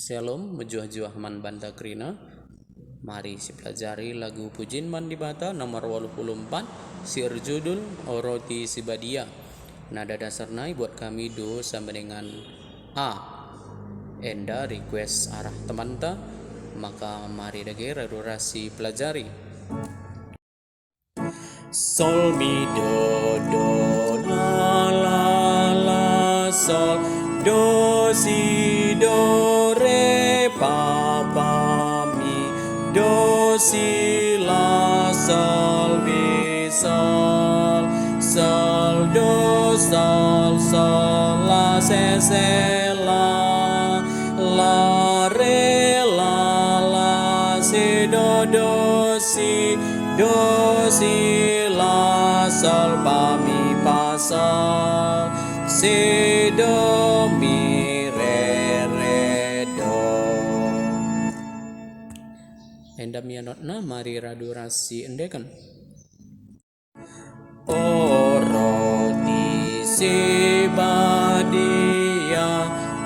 Shalom, mejuah-juah man banta krina. Mari si pelajari lagu Pujin Man di Bata nomor 84 sir judul Oroti Sibadia. Nada dasarnya buat kami do sama dengan A. Enda request arah teman ta, maka mari dage radurasi pelajari. Sol mi do la la la sol do si do re pa pa mi do si la sol mi sol sol do sol sol la se la re la si do si la sol pa mi pa sol si do mi re do. Enda mianotna mari radurasi endekan. Oroti Sibadia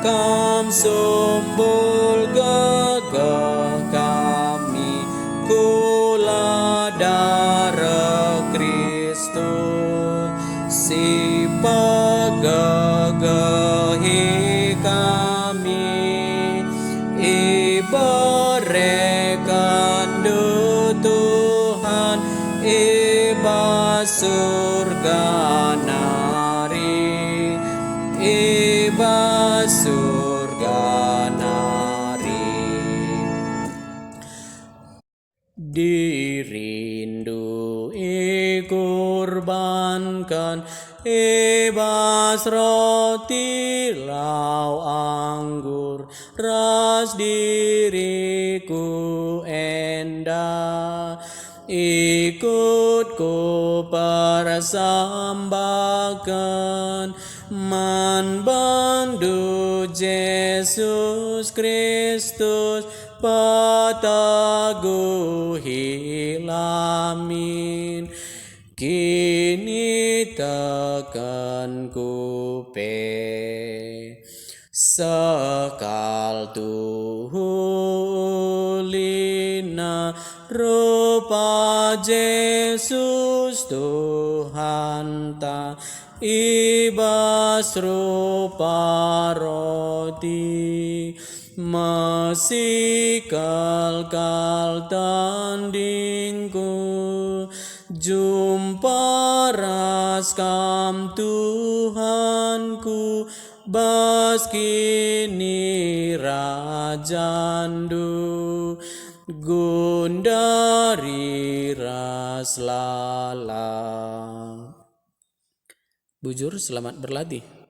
kam sumbul gagah kami kula darah Kristus si pagagahi kami ibarekan do Tuhan iba surga nari iba surga nari dirindu ikurbankan ibas roti lau anggur ras diriku enda ikutku persambakan man bandu Yesus Kristus pataguhi lamin kini tekan kupe sekal tuhulina rupa Yesus Tuhan ta ibas rupa roti masih kal tandingku jumpa raskam Tuhanku bas kini rajandu gundari ras lala. Bujur, selamat berlatih.